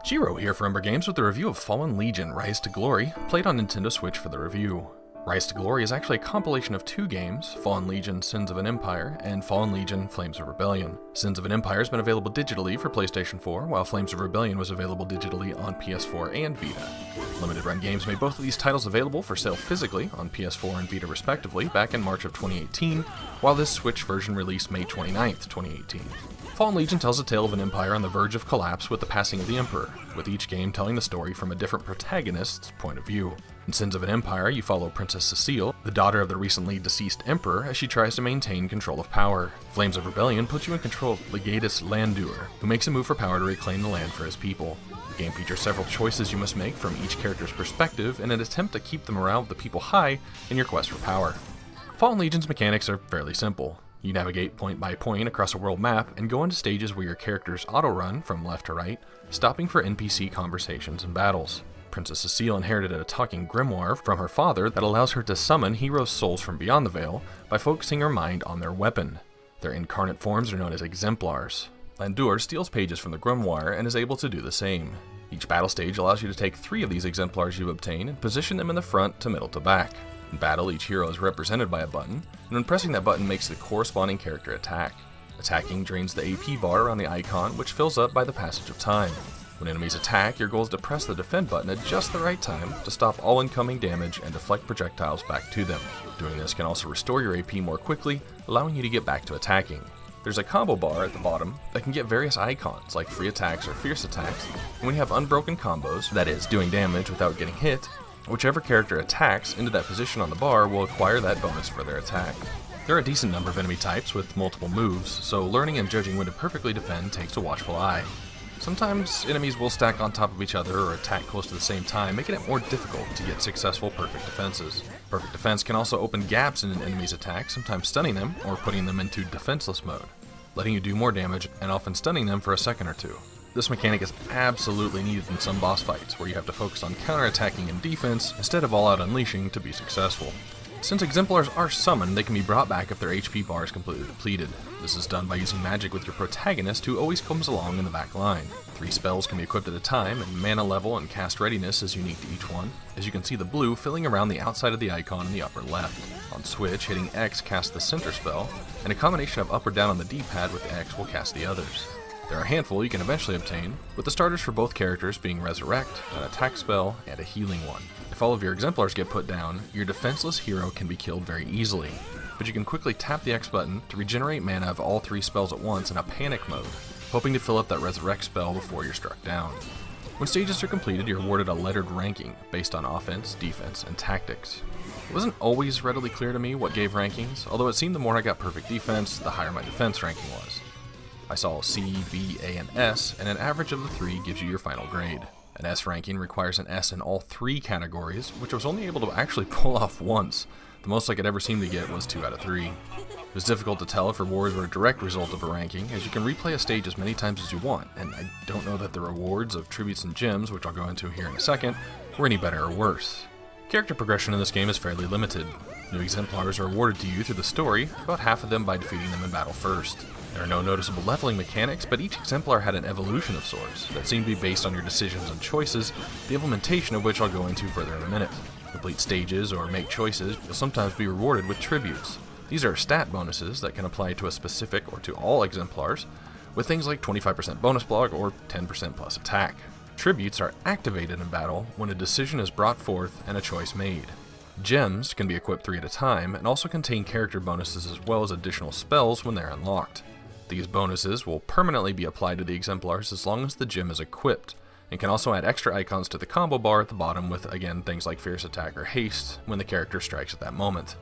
Jiro here for Umbra Games with a review of Fallen Legion: Rise to Glory, played on Nintendo Switch for the review. Rise to Glory is actually a compilation of two games, Fallen Legion: Sins of an Empire, and Fallen Legion: Flames of Rebellion. Sins of an Empire has been available digitally for PlayStation 4, while Flames of Rebellion was available digitally on PS4 and Vita. Limited Run Games made both of these titles available for sale physically on PS4 and Vita respectively back in March of 2018, while this Switch version released May 29th, 2018. Fallen Legion tells a tale of an empire on the verge of collapse with the passing of the Emperor, with each game telling the story from a different protagonist's point of view. In Sins of an Empire, you follow Princess Cecile, the daughter of the recently deceased Emperor, as she tries to maintain control of power. Flames of Rebellion puts you in control of Legatus Landur, who makes a move for power to reclaim the land for his people. The game features several choices you must make from each character's perspective in an attempt to keep the morale of the people high in your quest for power. Fallen Legion's mechanics are fairly simple. You navigate point by point across a world map and go into stages where your characters auto-run from left to right, stopping for NPC conversations and battles. Princess Cecile inherited a talking grimoire from her father that allows her to summon heroes' souls from beyond the veil by focusing her mind on their weapon. Their incarnate forms are known as exemplars. Landur steals pages from the grimoire and is able to do the same. Each battle stage allows you to take 3 of these exemplars you obtain and position them in the front to middle to back. In battle, each hero is represented by a button, and when pressing that button makes the corresponding character attack. Attacking drains the AP bar around the icon, which fills up by the passage of time. When enemies attack, your goal is to press the defend button at just the right time to stop all incoming damage and deflect projectiles back to them. Doing this can also restore your AP more quickly, allowing you to get back to attacking. There's a combo bar at the bottom that can get various icons like free attacks or fierce attacks, and when you have unbroken combos, that is, doing damage without getting hit, whichever character attacks into that position on the bar will acquire that bonus for their attack. There are a decent number of enemy types with multiple moves, so learning and judging when to perfectly defend takes a watchful eye. Sometimes enemies will stack on top of each other or attack close to the same time, making it more difficult to get successful perfect defenses. Perfect defense can also open gaps in an enemy's attack, sometimes stunning them or putting them into defenseless mode, letting you do more damage and often stunning them for a second or two. This mechanic is absolutely needed in some boss fights, where you have to focus on counterattacking and defense instead of all-out unleashing to be successful. Since exemplars are summoned, they can be brought back if their HP bar is completely depleted. This is done by using magic with your protagonist, who always comes along in the back line. 3 spells can be equipped at a time, and mana level and cast readiness is unique to each one. As you can see, the blue filling around the outside of the icon in the upper left. On Switch, hitting X casts the center spell, and a combination of up or down on the D-pad with X will cast the others. There are a handful you can eventually obtain, with the starters for both characters being Resurrect, an attack spell, and a healing one. If all of your exemplars get put down, your defenseless hero can be killed very easily, but you can quickly tap the X button to regenerate mana of all 3 spells at once in a panic mode, hoping to fill up that Resurrect spell before you're struck down. When stages are completed, you're awarded a lettered ranking based on offense, defense, and tactics. It wasn't always readily clear to me what gave rankings, although it seemed the more I got perfect defense, the higher my defense ranking was. I saw C, B, A, and S, and an average of the 3 gives you your final grade. An S ranking requires an S in all 3 categories, which I was only able to actually pull off once. The most I could ever seem to get was 2 out of 3. It was difficult to tell if rewards were a direct result of a ranking, as you can replay a stage as many times as you want, and I don't know that the rewards of tributes and gems, which I'll go into here in a second, were any better or worse. Character progression in this game is fairly limited. New exemplars are awarded to you through the story, about half of them by defeating them in battle first. There are no noticeable leveling mechanics, but each exemplar had an evolution of sorts that seemed to be based on your decisions and choices, the implementation of which I'll go into further in a minute. Complete stages or make choices, you'll sometimes be rewarded with tributes. These are stat bonuses that can apply to a specific or to all exemplars, with things like 25% bonus block or 10% plus attack. Tributes are activated in battle when a decision is brought forth and a choice made. Gems can be equipped 3 at a time and also contain character bonuses as well as additional spells when they're unlocked. These bonuses will permanently be applied to the exemplars as long as the gem is equipped, and can also add extra icons to the combo bar at the bottom with, again, things like Fierce Attack or Haste when the character strikes at that moment.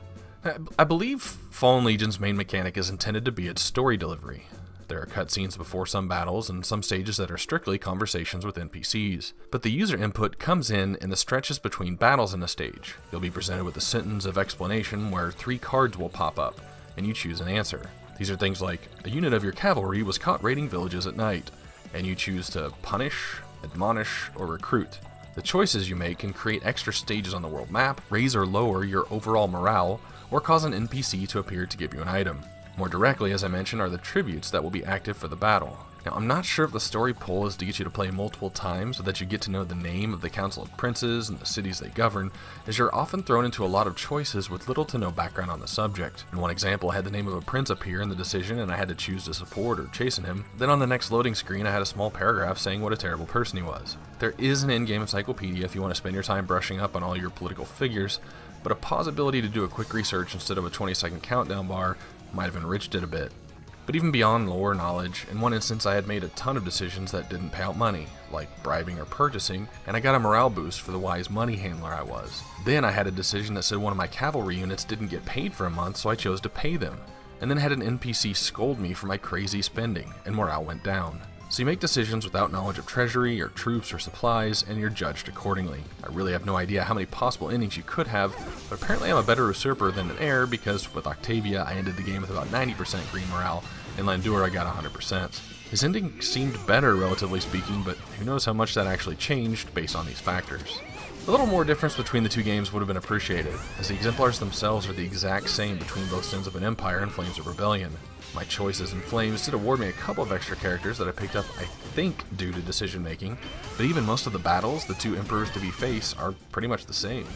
I believe Fallen Legion's main mechanic is intended to be its story delivery. There are cutscenes before some battles and some stages that are strictly conversations with NPCs, but the user input comes in the stretches between battles in a stage. You'll be presented with a sentence of explanation where 3 cards will pop up, and you choose an answer. These are things like, a unit of your cavalry was caught raiding villages at night, and you choose to punish, admonish, or recruit. The choices you make can create extra stages on the world map, raise or lower your overall morale, or cause an NPC to appear to give you an item. More directly, as I mentioned, are the tributes that will be active for the battle. Now, I'm not sure if the story pull is to get you to play multiple times so that you get to know the name of the Council of Princes and the cities they govern, as you're often thrown into a lot of choices with little to no background on the subject. In one example, I had the name of a prince appear in the decision and I had to choose to support or chasten him. Then on the next loading screen, I had a small paragraph saying what a terrible person he was. There is an in-game encyclopedia if you want to spend your time brushing up on all your political figures, but a possibility to do a quick research instead of a 20-second countdown bar might have enriched it a bit. But even beyond lore knowledge, in one instance I had made a ton of decisions that didn't pay out money, like bribing or purchasing, and I got a morale boost for the wise money handler I was. Then I had a decision that said one of my cavalry units didn't get paid for a month, so I chose to pay them, and then had an NPC scold me for my crazy spending, and morale went down. So you make decisions without knowledge of treasury, or troops, or supplies, and you're judged accordingly. I really have no idea how many possible endings you could have, but apparently I'm a better usurper than an heir because with Octavia I ended the game with about 90% green morale, and Landor I got 100%. His ending seemed better relatively speaking, but who knows how much that actually changed based on these factors. A little more difference between the two games would have been appreciated, as the exemplars themselves are the exact same between both Sins of an Empire and Flames of Rebellion. My choices in Flames did award me a couple of extra characters that I picked up, I think, due to decision making, but even most of the battles the two emperors to be faced are pretty much the same.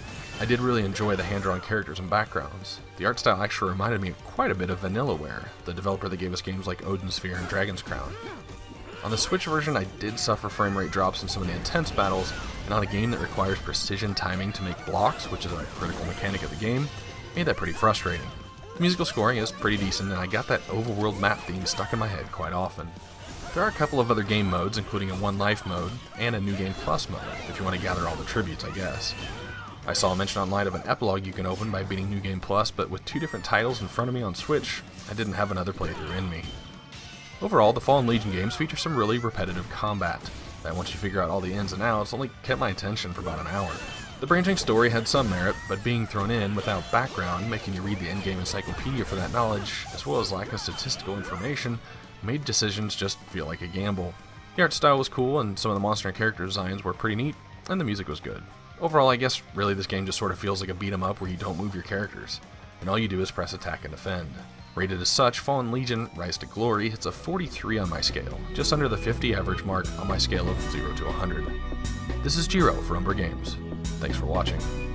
I did really enjoy the hand-drawn characters and backgrounds. The art style actually reminded me quite a bit of Vanillaware, the developer that gave us games like Odin Sphere and Dragon's Crown. On the Switch version, I did suffer frame rate drops in some of the intense battles, and on a game that requires precision timing to make blocks, which is a critical mechanic of the game, made that pretty frustrating. The musical scoring is pretty decent, and I got that overworld map theme stuck in my head quite often. There are a couple of other game modes, including a One Life mode, and a New Game Plus mode, if you want to gather all the tributes, I guess. I saw a mention online of an epilogue you can open by beating New Game Plus, but with two different titles in front of me on Switch, I didn't have another playthrough in me. Overall, the Fallen Legion games feature some really repetitive combat, that once you figure out all the ins and outs, only kept my attention for about an hour. The branching story had some merit, but being thrown in without background, making you read the endgame encyclopedia for that knowledge, as well as lack of statistical information, made decisions just feel like a gamble. The art style was cool, and some of the monster and character designs were pretty neat, and the music was good. Overall, I guess really this game just sort of feels like a beat-em-up where you don't move your characters, and all you do is press attack and defend. Rated as such, Fallen Legion Rise to Glory hits a 43 on my scale, just under the 50 average mark on my scale of 0 to 100. This is Jiro for Umbra Games. Thanks for watching.